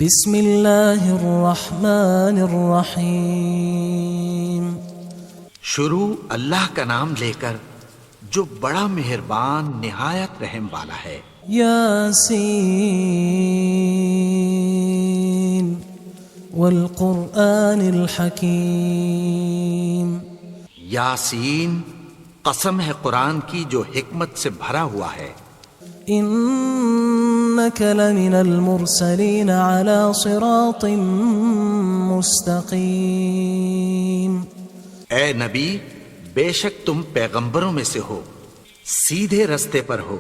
بسم اللہ الرحمن الرحیم۔ شروع اللہ کا نام لے کر جو بڑا مہربان نہایت رحم والا ہے۔ یاسین والقرآن الحکیم۔ یاسین، قسم ہے قرآن کی جو حکمت سے بھرا ہوا ہے۔ انک لمن المرسلین علی صراط مستقیم۔ اے نبی، بے شک تم پیغمبروں میں سے ہو، سیدھے رستے پر ہو۔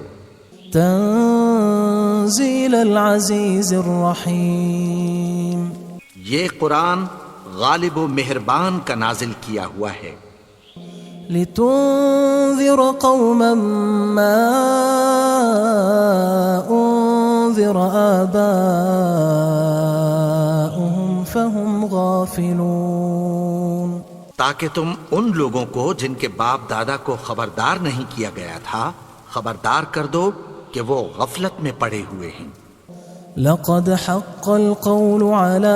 تنزیل العزیز الرحیم۔ یہ قرآن غالب و مہربان کا نازل کیا ہوا ہے۔ لتنذر قوما ما انذر آباؤهم فهم غافلون۔ تاکہ تم ان لوگوں کو جن کے باپ دادا کو خبردار نہیں کیا گیا تھا خبردار کر دو کہ وہ غفلت میں پڑے ہوئے ہیں۔ لقد حق القول على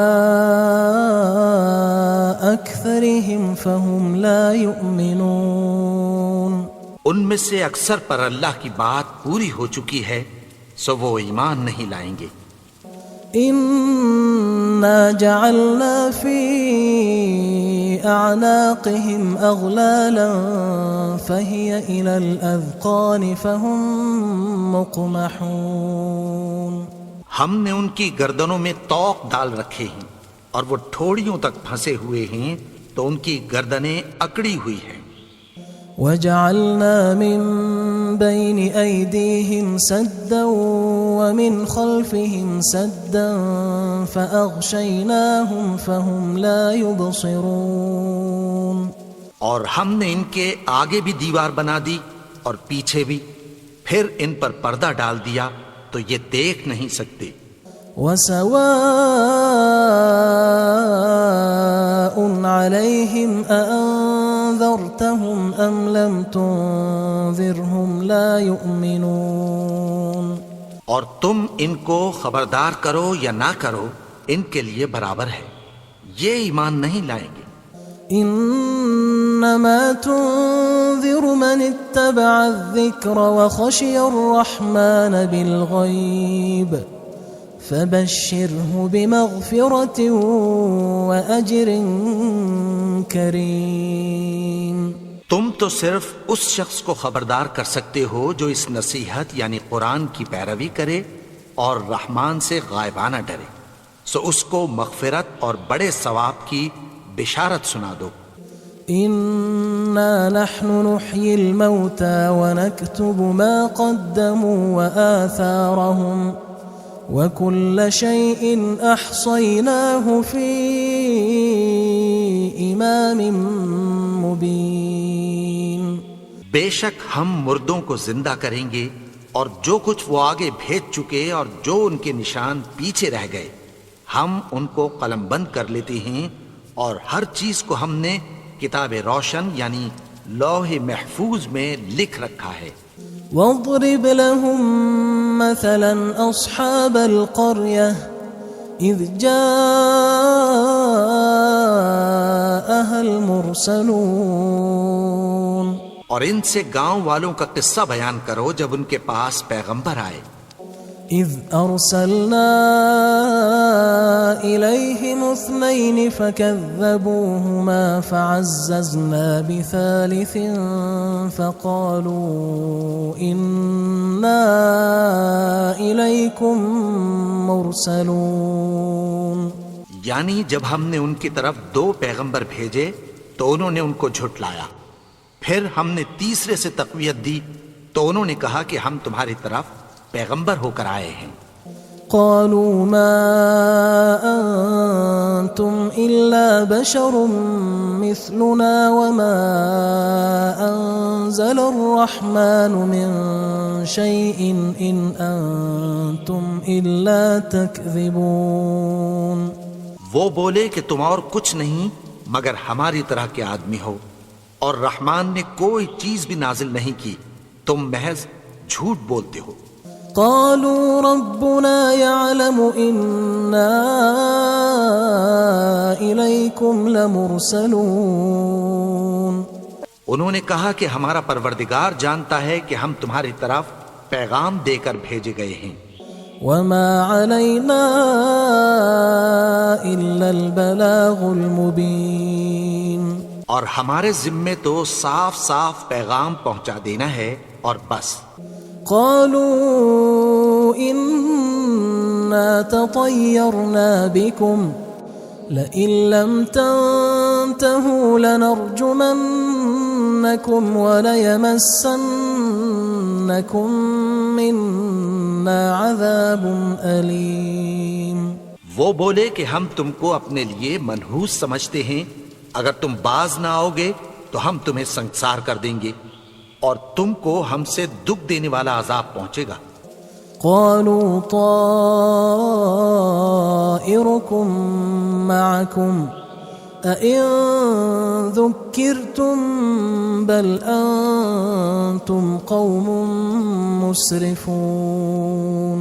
أكثرهم فهم لا يؤمنون۔ ان میں سے اکثر پر اللہ کی بات پوری ہو چکی ہے سو وہ ایمان نہیں لائیں گے۔ إنا جعلنا في أعناقهم أغلالا فهي إلى الأذقان فهم مقمحون۔ ہم نے ان کی گردنوں میں طوق ڈال رکھے ہیں اور وہ ٹھوڑیوں تک پھنسے ہوئے ہیں تو ان کی گردنیں اکڑی ہوئی ہیں۔ وجعلنا من بين أيديهم سدا ومن خلفهم سدا فأغشيناهم فهم لا يبصرون۔ اور ہم نے ان کے آگے بھی دیوار بنا دی اور پیچھے بھی، پھر ان پر پردہ ڈال دیا تو یہ دیکھ نہیں سکتے۔ وسواء عليهم أأنذرتهم أم لم تنذرهم لا يؤمنون۔ اور تم ان کو خبردار کرو یا نہ کرو ان کے لیے برابر ہے، یہ ایمان نہیں لائیں گے۔ انما تنذر من اتبع الذکر وخشی الرحمن بالغیب فبشره بمغفرة وأجر کریم۔ تم تو صرف اس شخص کو خبردار کر سکتے ہو جو اس نصیحت یعنی قرآن کی پیروی کرے اور رحمان سے غائبانہ ڈرے، سو اس کو مغفرت اور بڑے ثواب کی بشارت سنا دو۔ إنا نحن نحيي الموتى ونكتب ما قدموا وآثارهم وكل شيء أحصيناه في إمام مبين۔ بے شک ہم مردوں کو زندہ کریں گے اور جو کچھ وہ آگے بھیج چکے اور جو ان کے نشان پیچھے رہ گئے ہم ان کو قلم بند کر لیتے ہیں، اور ہر چیز کو ہم نے کتاب روشن یعنی لوح محفوظ میں لکھ رکھا ہے۔ واضرب لهم مثلا أصحاب القرية إذ جاءها المرسلون۔ اور ان سے گاؤں والوں کا قصہ بیان کرو جب ان کے پاس پیغمبر آئے۔ إذ أرسلنا إليهم اثنين فكذبوهما فعززنا بثالث فقالوا إنا إليكم مرسلون۔ یعنی جب ہم نے ان کی طرف 2 پیغمبر بھیجے تو انہوں نے ان کو جھٹلایا، پھر ہم نے تیسرے سے تقویت دی تو انہوں نے کہا کہ ہم تمہاری طرف پیغمبر ہو کر آئے ہیں۔ قالوا ما أنتم إلا بشر مثلنا وما أنزل الرحمن من شيء إن أنتم إلا تكذبون۔ وہ بولے کہ تم اور کچھ نہیں مگر ہماری طرح کے آدمی ہو، اور رحمان نے کوئی چیز بھی نازل نہیں کی، تم محض جھوٹ بولتے ہو۔ قالوا ربنا يعلم إنا إليكم لمرسلون. انہوں نے کہا کہ ہمارا پروردگار جانتا ہے کہ ہم تمہاری طرف پیغام دے کر بھیجے گئے ہیں. وما علينا إلا البلاغ المبين. اور ہمارے ذمے تو صاف صاف پیغام پہنچا دینا ہے اور بس. قالوا إنا تطيرنا بكم لئن لم تنتهوا لنرجمنكم وليمسنكم منا عذاب أليم. وہ بولے کہ ہم تم کو اپنے لیے منحوس سمجھتے ہیں، اگر تم باز نہ آؤ گے تو ہم تمہیں سنسار کر دیں گے اور تم کو ہم سے دکھ دینے والا عذاب پہنچے گا. قالوا طائركم معكم أئن ذكرتم بل أنتم قوم مسرفون.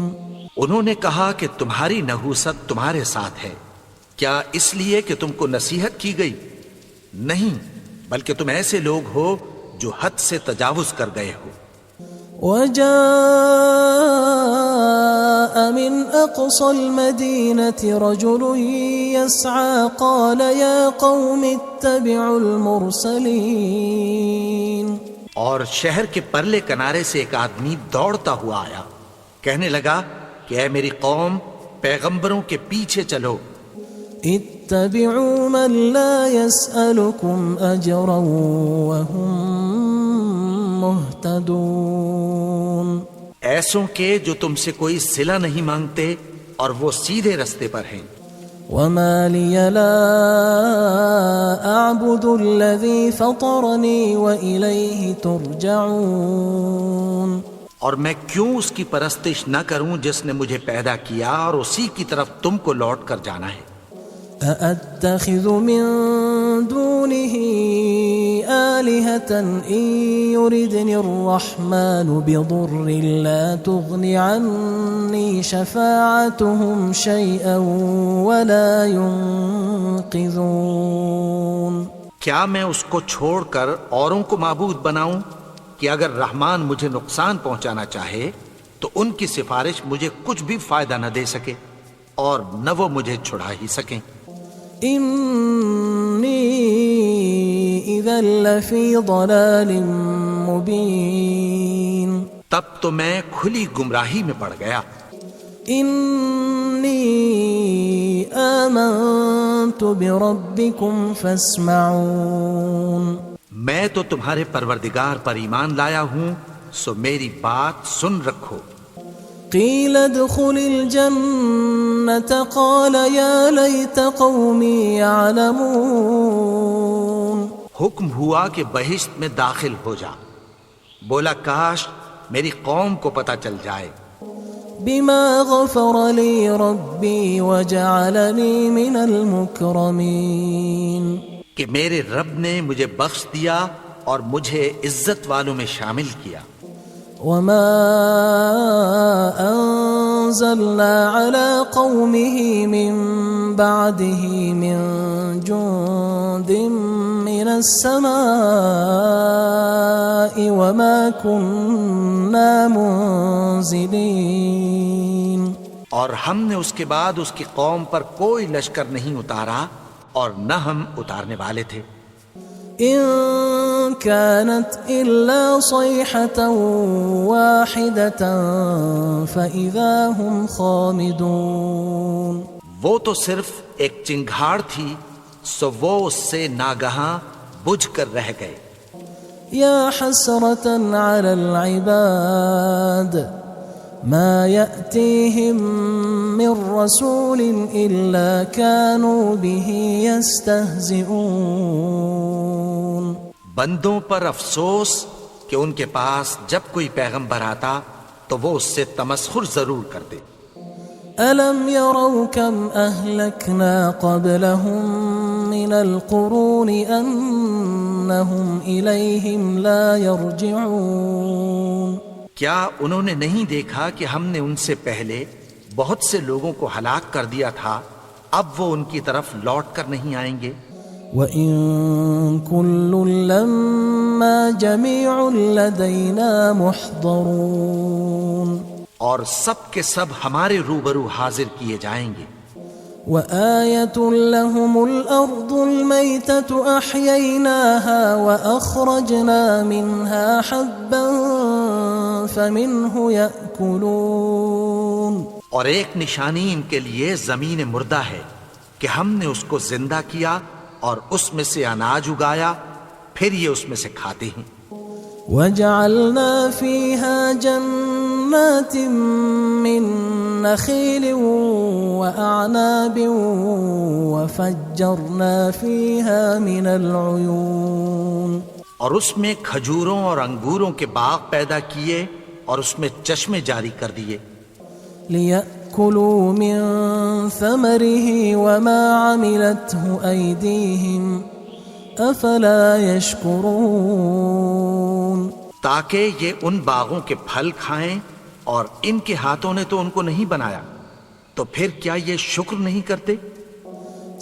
انہوں نے کہا کہ تمہاری نحوست تمہارے ساتھ ہے، کیا اس لیے کہ تم کو نصیحت کی گئی؟ نہیں، بلکہ تم ایسے لوگ ہو جو حد سے تجاوز کر گئے ہو. وجاء من أقصى المدينة رجل يسعى قال يا قوم اتبعوا المرسلين. اور شہر کے پرلے کنارے سے ایک آدمی دوڑتا ہوا آیا، کہنے لگا کہ اے میری قوم، پیغمبروں کے پیچھے چلو. اتبعوا من لا يسألكم أجرا وهم مهتدون. ایسوں کے جو تم سے کوئی صلہ نہیں مانگتے اور وہ سیدھے رستے پر ہیں. وما لي لا أعبد الذي فطرني وإليه ترجعون. اور میں کیوں اس کی پرستش نہ کروں جس نے مجھے پیدا کیا اور اسی کی طرف تم کو لوٹ کر جانا ہے. أأتخذ من دونه آلهة إن يردني الرحمن بضر لا تغن عني شفاعتهم شيئا ولا ينقذون. کیا میں اس کو چھوڑ کر اوروں کو معبود بناؤں کہ اگر رحمان مجھے نقصان پہنچانا چاہے تو ان کی سفارش مجھے کچھ بھی فائدہ نہ دے سکے اور نہ وہ مجھے چھڑا ہی سکیں. إني إذا لفي ضلال مبين. تب تو میں کھلی گمراہی میں پڑ گیا. إني آمنت بربكم فاسمعون. میں تو تمہارے پروردگار پر ایمان لایا ہوں، سو میری بات سن رکھو. قيل ادخل الجنة قال يا ليت قومي يعلمون. حکم ہوا کہ بہشت میں داخل ہو جا. بولا کاش میری قوم کو پتہ چل جائے. بما غفر لي ربي وجعلني من المكرمين. کہ میرے رب نے مجھے بخش دیا اور مجھے عزت والوں میں شامل کیا. وما أنزلنا على قومه من بعده من جند من السماء وما كنا منزلين. اور ہم نے اس کے بعد اس کی قوم پر کوئی لشکر نہیں اتارا اور نہ ہم اتارنے والے تھے. إن كانت إلا صيحة واحدة فإذا هم خامدون. وہ تو صرف ایک چنگھاڑ تھی، سو وہ اس سے ناگہاں بجھ کر رہ گئے. يا حسرة على العباد ما يأتيهم من رسول إلا كانوا به يستهزئون. بندوں پر افسوس کہ ان کے پاس جب کوئی پیغمبر آتا تو وہ اس سے تمسخر ضرور کرتے. ألم يروا كم أهلكنا قبلهم من القرون أنهم إليهم لا يرجعون. کیا انہوں نے نہیں دیکھا کہ ہم نے ان سے پہلے بہت سے لوگوں کو ہلاک کر دیا تھا، اب وہ ان کی طرف لوٹ کر نہیں آئیں گے؟ وَإِن كُلٌّ لَمَّا جَمِيعٌ لَدَيْنَا مُحْضَرُونَ، اور سب کے سب ہمارے روبرو حاضر کیے جائیں گے۔ وَآيَةٌ لَهُمُ الْأَرْضُ الْمَيْتَةُ أَحْيَيْنَاهَا وَأَخْرَجْنَا مِنْهَا حَبًّا فَمِنْهُ يَأْكُلُونَ، اور ایک نشانی ان کے لیے زمین مردہ ہے کہ ہم نے اس کو زندہ کیا اور اس میں سے اناج اگایا، پھر یہ اس میں سے کھاتے ہیں۔ وَجَعَلْنَا فِيهَا جَنَّاتٍ مِّن نَخِيلٍ وَأَعْنَابٍ وَفَجَّرْنَا فِيهَا مِنَ الْعُيُونِ، اور اس میں کھجوروں اور انگوروں کے باغ پیدا کیے اور اس میں چشمے جاری کر دیے، لِيَأْكُلُوا مِن ثَمَرِهِ وَمَا عَمِلَتْهُ أَيْدِيهِمْ أَفَلَا يَشْكُرُونَ، تاکہ یہ ان باغوں کے پھل کھائیں، اور ان کے ہاتھوں نے تو ان کو نہیں بنایا، تو پھر کیا یہ شکر نہیں کرتے؟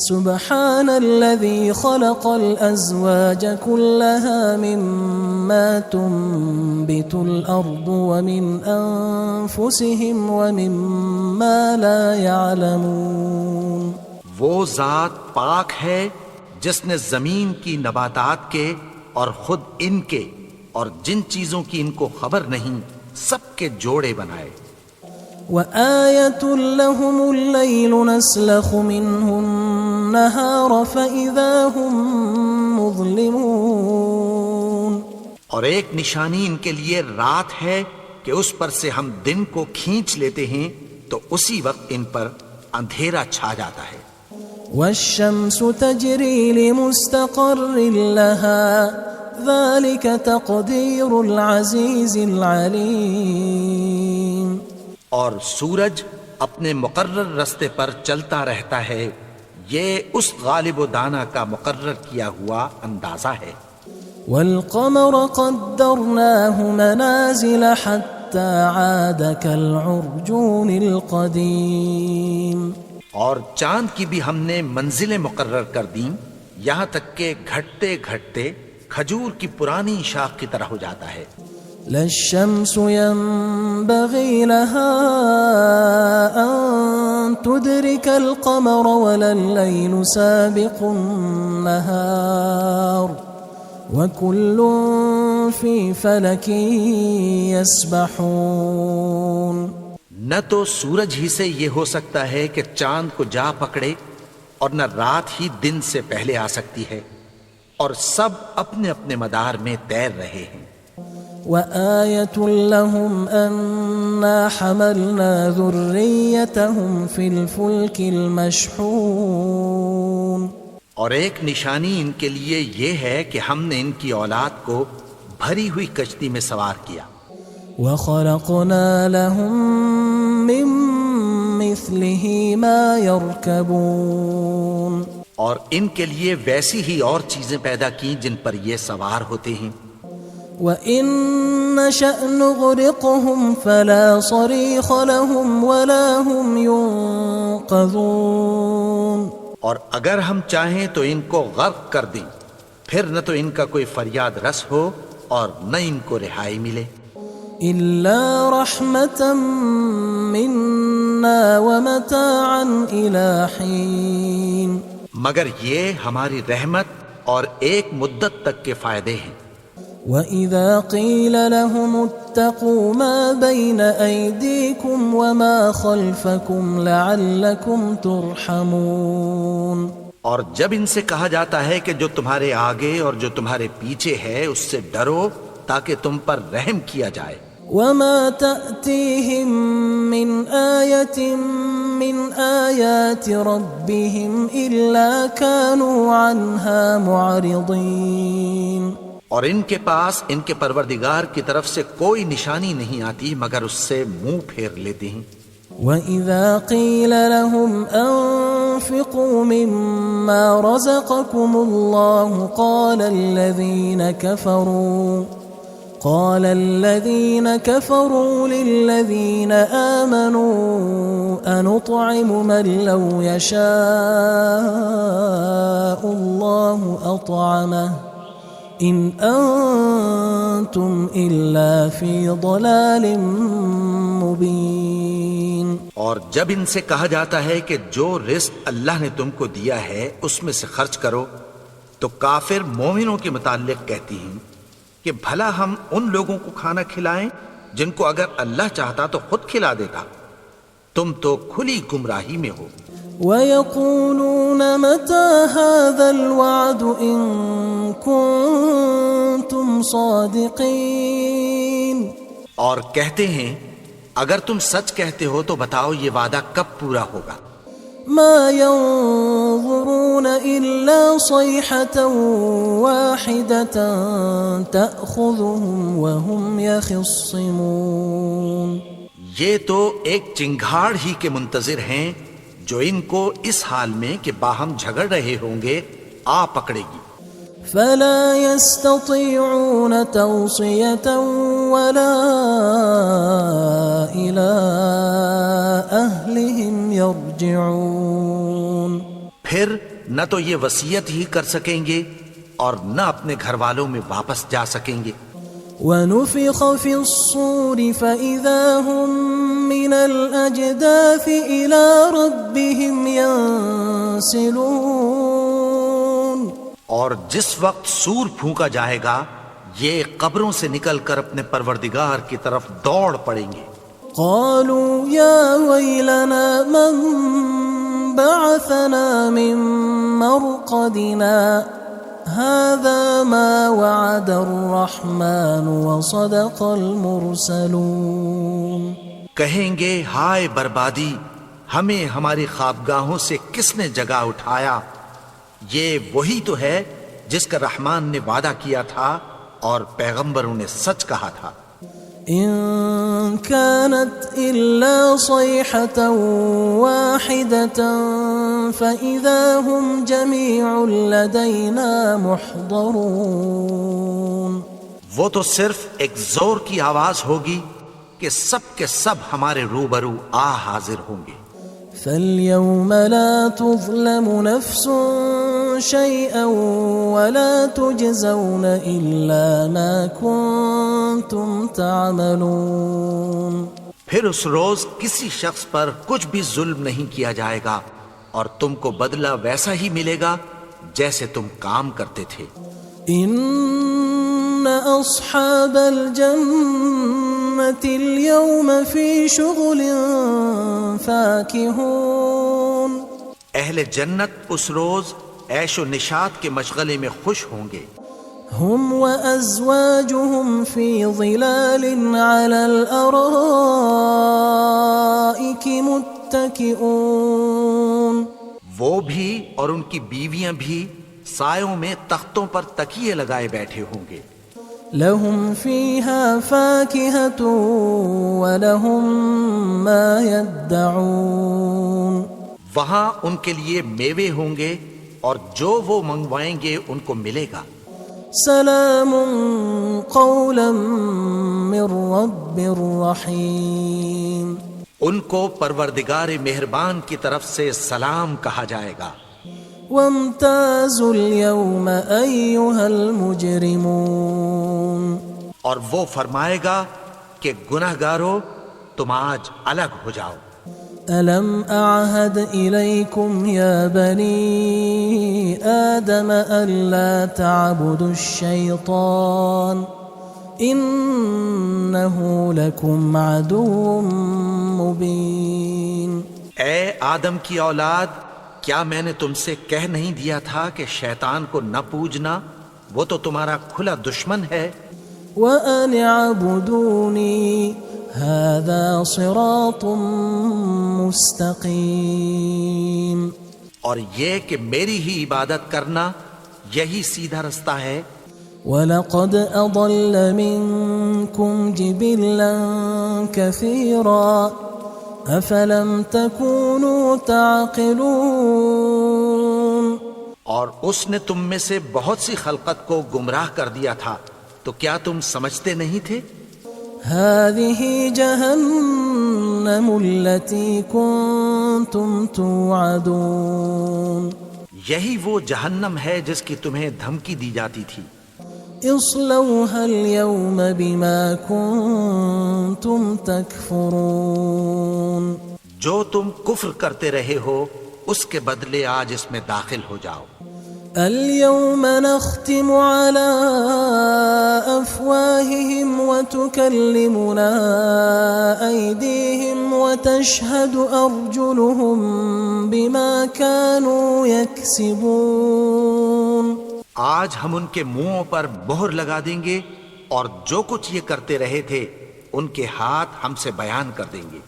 سبحان الذي خلق الأزواج كلها مما تنبت الأرض ومن أنفسهم ومما لا يعلمون، وہ ذات پاک ہے جس نے زمین کی نباتات کے اور خود ان کے اور جن چیزوں کی ان کو خبر نہیں سب کے جوڑے بنائے۔ وآية لهم الليل نسلخ منه النهار فإذا هم مظلمون، اور ایک نشانی ان کے لیے رات ہے کہ اس پر سے ہم دن کو کھینچ لیتے ہیں تو اسی وقت ان پر اندھیرا چھا جاتا ہے۔ والشمس تجري لمستقر لها ذلك تقدير العزيز العليم، اور سورج اپنے مقرر رستے پر چلتا رہتا ہے، یہ اس غالب و دانا کا مقرر کیا ہوا اندازہ ہے۔ والقمر قدرناه منازل حتى عاد كالعرجون القديم، اور چاند کی بھی ہم نے منزلیں مقرر کر دیں، یہاں تک کہ گھٹتے گھٹتے کھجور کی پرانی شاخ کی طرح ہو جاتا ہے۔ لا الشمس ينبغي لها أن تدرك القمر ولا الليل سابق النهار وكل في فلك يسبحون، نہ تو سورج ہی سے یہ ہو سکتا ہے کہ چاند کو جا پکڑے، اور نہ رات ہی دن سے پہلے آ سکتی ہے، اور سب اپنے اپنے مدار میں تیر رہے ہیں۔ وآية لهم أنا حملنا ذريتهم في الفلك المشحون، اور ایک نشانی ان کے لیے یہ ہے کہ ہم نے ان کی اولاد کو بھری ہوئی کشتی میں سوار کیا۔ وخلقنا لهم من مثله ما يركبون، اور ان کے لیے ویسی ہی اور چیزیں پیدا کی جن پر یہ سوار ہوتے ہیں۔ وَإِن نَّشَأْ نُغْرِقْهُمْ فَلَا صَرِيخَ لَهُمْ وَلَا هُمْ يُنقَذُونَ، اور اگر ہم چاہیں تو ان کو غرق کر دیں، پھر نہ تو ان کا کوئی فریاد رس ہو اور نہ ان کو رہائی ملے۔ إِلَّا رَحْمَةً مِنَّا وَمَتَاعًا إِلَى حِينٍ، مگر یہ ہماری رحمت اور ایک مدت تک کے فائدے ہیں۔ وَإِذَا قِيلَ لَهُمُ اتَّقُوا مَا بَيْنَ أَيْدِيكُمْ وَمَا خَلْفَكُمْ لَعَلَّكُمْ تُرْحَمُونَ، اور جب ان سے کہا جاتا ہے کہ جو تمہارے آگے اور جو تمہارے پیچھے ہے اس سے ڈرو تاکہ تم پر رحم کیا جائے۔ وَمَا تَأْتِيهِم مِّنْ آيَةٍ مِّنْ آيَاتِ رَبِّهِمْ إِلَّا كَانُوا عَنْهَا مُعْرِضِينَ، اور ان کے پاس ان کے پروردگار کی طرف سے کوئی نشانی نہیں آتی مگر اس سے منہ پھیر لیتے ہیں۔ وَإِذَا قِيلَ لَهُمْ أَنفِقُوا مِمَّا رَزَقَكُمُ اللَّهُ قال الذين كفروا للذين آمنوا أنطعم من لو يشاء الله أطعمه إن أنتم إلا في ضلال مبين. اور جب ان سے کہا جاتا ہے کہ جو رزق اللہ نے تم کو دیا ہے اس میں سے خرچ کرو، تو کافر مومنوں کے متعلق کہتی ہیں کہ بھلا ہم ان لوگوں کو کھانا کھلائیں جن کو اگر اللہ چاہتا تو خود کھلا دیتا. تم تو کھلی گمراہی میں ہو. وَيَقُولُونَ مَتَى هَذَا الْوَعْدُ إِن كُنتُمْ صَادِقِينَ. اور کہتے ہیں اگر تم سچ کہتے ہو تو بتاؤ یہ وعدہ کب پورا ہوگا. ما ينظرون إلا صيحة واحدة تأخذهم وهم يخصمون. یہ تو ایک چنگھاڑ ہی کے منتظر ہیں جو ان کو اس حال میں کہ باہم جھگڑ رہے ہوں گے آ پکڑے گی. فلا يستطيعون توصية ولا إلى أهلهم يرجعون. پھر نہ تو یہ وصیت ہی کر سکیں گے اور نہ اپنے گھر والوں میں واپس جا سکیں گے. ونفخ في الصور فإذا هم من الأجداث إلى ربهم ينسلون. اور جس وقت سور پھونکا جائے گا یہ قبروں سے نکل کر اپنے پروردگار کی طرف دوڑ پڑیں گے. قالوا يا ويلنا من بعثنا من مرقدنا هذا ما وعد الرحمن وصدق المرسلون. کہیں گے ہائے بربادی، ہمیں ہماری خوابگاہوں سے کس نے جگا اٹھایا؟ یہ وہی تو ہے جس کا رحمان نے وعدہ کیا تھا اور پیغمبروں نے سچ کہا تھا. إن كانت إلا صيحة واحدة فإذا هم جميع لدينا محضرون. وہ تو صرف ایک زور کی آواز ہوگی کہ سب کے سب ہمارے روبرو آ حاضر ہوں گے. فاليوم لا تظلم نفس شيئا ولا تجزون إلا ما كنتم تعملون. پھر اس روز کسی شخص پر کچھ بھی ظلم نہیں کیا جائے گا اور تم کو بدلہ ویسا ہی ملے گا جیسے تم کام کرتے تھے. إن أصحاب الجنة اليوم في شغل فاكهون. اہل جنت اس روز عیش و نشاط کے مشغلے میں خوش ہوں گے. هم وأزواجهم في ظلال على الأرائك متكئون. وہ بھی اور ان کی بیویاں بھی سایوں میں تختوں پر تکیے لگائے بیٹھے ہوں گے. لهم فيها فاكهة ولهم ما يدعون. وہاں ان کے لیے میوے ہوں گے اور جو وہ منگوائیں گے ان کو ملے گا. سلام قولا من رب رحیم. ان کو پروردگار مہربان کی طرف سے سلام کہا جائے گا. وامتازوا اليوم أيها المجرمون. اور وہ فرمائے گا کہ گناہگارو تم آج الگ ہو جاؤ. ألم أعهد إليكم يا بني آدم ألا تعبدوا الشيطان إنه لكم عدو مبين. اے آدم کی اولاد، کیا میں نے تم سے کہہ نہیں دیا تھا کہ شیطان کو نہ پوجنا، وہ تو تمہارا کھلا دشمن ہے. وَأَنِ اعْبُدُونِي هَذَا صِرَاطٌ مُسْتَقِيمٌ. اور یہ کہ میری ہی عبادت کرنا یہی سیدھا رستہ ہے. وَلَقَدْ أَضَلَّ مِنْكُمْ جِبِلًّا كَثِيرًا أَفَلَمْ تَكُونُوا تَعْقِلُونَ. اور اس نے تم میں سے بہت سی خلقت کو گمراہ کر دیا تھا، تو کیا تم سمجھتے نہیں تھے؟ هذه جهنم التي كنتم توعدون یہی وہ جہنم ہے جس کی تمہیں دھمکی دی جاتی تھی. اصلوها اليوم بما كنتم تكفرون جو تم کفر کرتے رہے ہو اس کے بدلے آج اس میں داخل ہو جاؤ. اليوم نختم على أفواههم وتكلمنا أيديهم وتشهد أرجلهم بما كانوا يكسبون. آج ہم ان کے منہوں پر مہر لگا دیں گے اور جو کچھ یہ کرتے رہے تھے ان کے ہاتھ ہم سے بیان کر دیں گے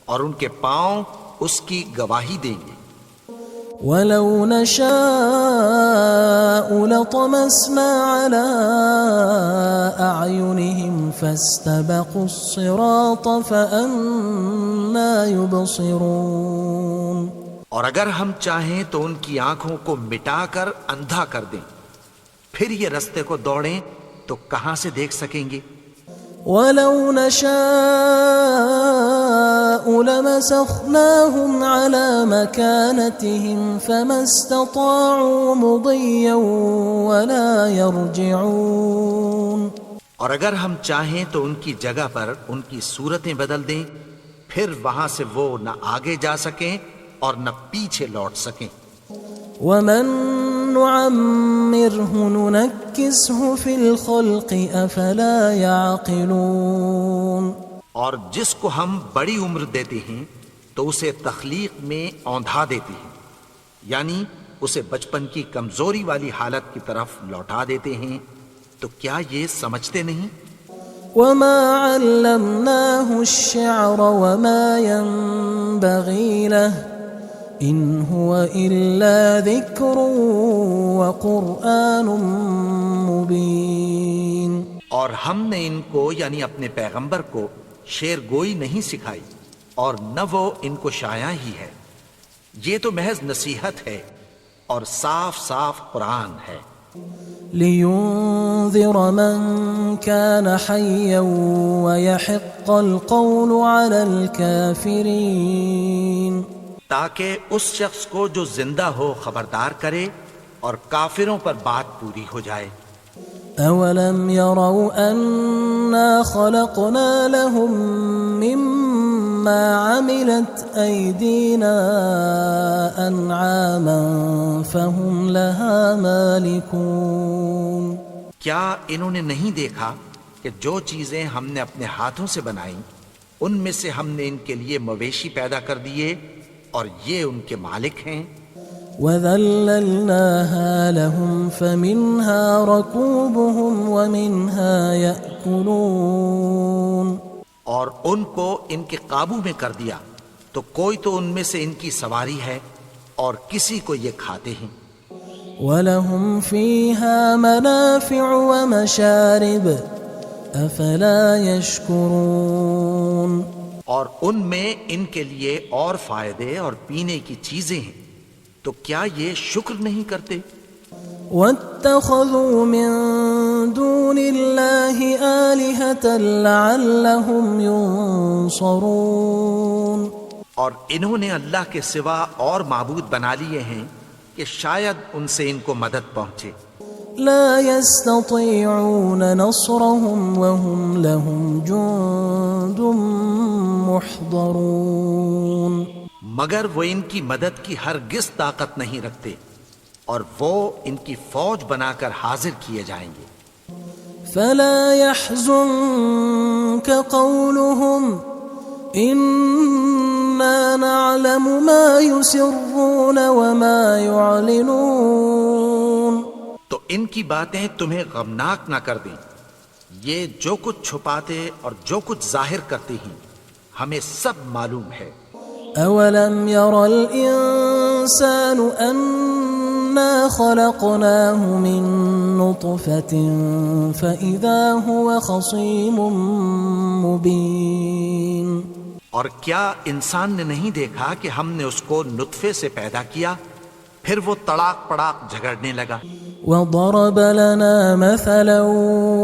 اور ان کے پاؤں اس کی گواہی دیں گے. ولو نشاء لطمسنا على أعينهم فاستبقوا الصراط فأنى يبصرون. اور اگر ہم چاہیں تو ان کی آنکھوں کو مٹا کر اندھا کر دیں، پھر یہ رستے کو دوڑیں تو کہاں سے دیکھ سکیں گے. ولو نشاء لمسخناهم على مكانتهم فما استطاعوا مضيا ولا يرجعون. اور اگر ہم چاہیں تو ان کی جگہ پر ان کی صورتیں بدل دیں، پھر وہاں سے وہ نہ آگے جا سکیں اور نہ پیچھے لوٹ سکیں. ومن نعمره ننكسه في الخلق افلا يعقلون. اور جس کو ہم بڑی عمر دیتے ہیں تو اسے تخلیق میں اوندھا دیتے ہیں، یعنی اسے بچپن کی کمزوری والی حالت کی طرف لوٹا دیتے ہیں. تو کیا یہ سمجھتے نہیں؟ وما علمناه الشعر وما ينبغي له ان هو الا ذكر وقرآن مبين. اور ہم نے ان کو یعنی اپنے پیغمبر کو شعر گوئی نہیں سکھائی اور نہ وہ ان کو شاعر ہی ہے، یہ تو محض نصیحت ہے اور صاف صاف قرآن ہے. لينذر من كان حيا ويحق القول على الكافرين. تاکہ اس شخص کو جو زندہ ہو خبردار کرے اور کافروں پر بات پوری ہو جائے. أولم يروا أنا خلقنا لهم مما عملت أيدينا أنعاما فهم لها مالكون. کیا انہوں نے نہیں دیکھا کہ جو چیزیں ہم نے اپنے ہاتھوں سے بنائیں ان میں سے ہم نے ان کے لیے مویشی پیدا کر دیے اور یہ ان کے مالک ہیں. وَذَلَّلْنَاهَا لَهُمْ فَمِنْهَا رَكُوبُهُمْ وَمِنْهَا يَأْكُلُونَ. اور ان کو ان کے قابو میں کر دیا تو کوئی تو ان میں سے ان کی سواری ہے اور کسی کو یہ کھاتے ہیں. وَلَهُمْ فِيهَا مَنَافِعُ وَمَشَارِبُ أَفَلَا يَشْكُرُونَ. اور ان میں ان کے لیے اور فائدے اور پینے کی چیزیں ہیں، تو کیا یہ شکر نہیں کرتے؟ وَاتَّخَذُوا مِن دُونِ اللَّهِ آلِهَةً لَعَلَّهُمْ يُنصَرُونَ. اور انہوں نے اللہ کے سوا اور معبود بنا لیے ہیں کہ شاید ان سے ان کو مدد پہنچے. لا يستطيعون نصرهم وهم لهم جند محضرون. مگر وہ ان کی مدد کی ہرگز طاقت نہیں رکھتے اور وہ ان کی فوج بنا کر حاضر کیے جائیں گے. فلا يحزنك قولهم إنا نعلم ما يسرون وما يعلنون. تو ان کی باتیں تمہیں غمناک نہ کر دیں، یہ جو کچھ چھپاتے اور جو کچھ ظاہر کرتے ہیں ہمیں سب معلوم ہے. أولم ير الإنسان أنا خلقناه من نطفة فإذا هو خصيم مبين. اور کیا انسان نے نہیں دیکھا کہ ہم نے اس کو نطفے سے پیدا کیا، پھر وہ تڑاک پڑاک جھگڑنے لگا. وضرب لنا مثلا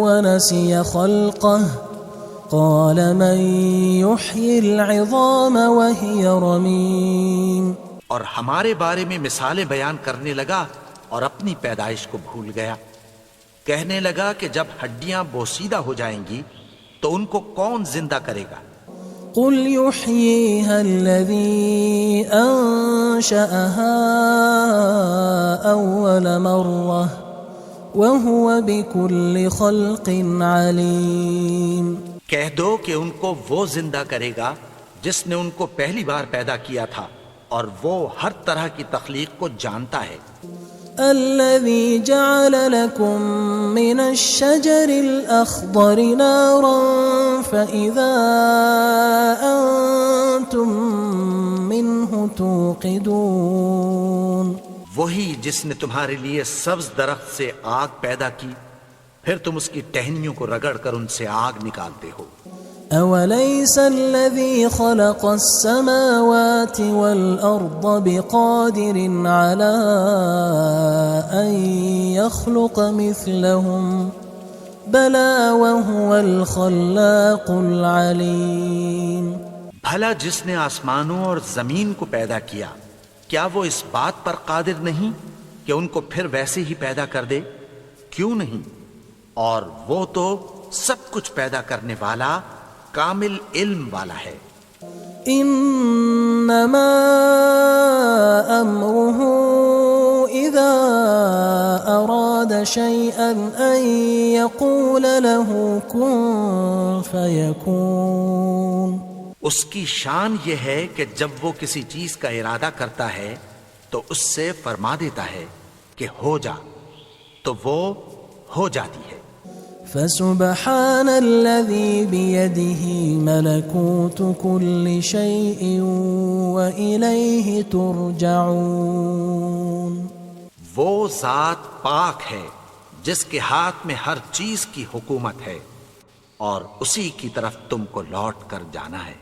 ونسي خلقه قال من يحيي العظام وهي رميم اور ہمارے بارے میں مثالیں بیان کرنے لگا اور اپنی پیدائش کو بھول گیا. کہنے لگا کہ جب ہڈیاں بوسیدہ ہو جائیں گی تو ان کو کون زندہ کرے گا؟ قل يحييها الذي أنشأها أول مرة وهو بكل خلق عليم. کہہ دو کہ ان کو وہ زندہ کرے گا جس نے ان کو پہلی بار پیدا کیا تھا اور وہ ہر طرح کی تخلیق کو جانتا ہے. الذي جعل لكم من الشجر الأخضر نارا فإذا أنتم منه توقدون. وہی جس نے تمہارے لیے سبز درخت سے آگ پیدا کی پھر تم اس کی ٹہنیوں کو رگڑ کر ان سے آگ نکالتے ہو. أوليس الذي خلق السماوات والأرض بقادر على أن يخلق مثلهم بلى وهو الخلاق العليم. بھلا جس نے آسمانوں اور زمین کو پیدا کیا کیا وہ اس بات پر قادر نہیں کہ ان کو پھر ویسے ہی پیدا کر دے؟ کیوں نہیں؟ اور وہ تو سب کچھ پیدا کرنے والا کامل علم والا ہے. انما امره اذا اراد شيئا ان يقول له كن فيكون. اس کی شان یہ ہے کہ جب وہ کسی چیز کا ارادہ کرتا ہے تو اس سے فرما دیتا ہے کہ ہو جا تو وہ ہو جاتی ہے. فسبحان الذي بيده ملكوت كل شيء وإليه ترجعون. وہ ذات پاک ہے جس کے ہاتھ میں ہر چیز کی حکومت ہے اور اسی کی طرف تم کو لوٹ کر جانا ہے.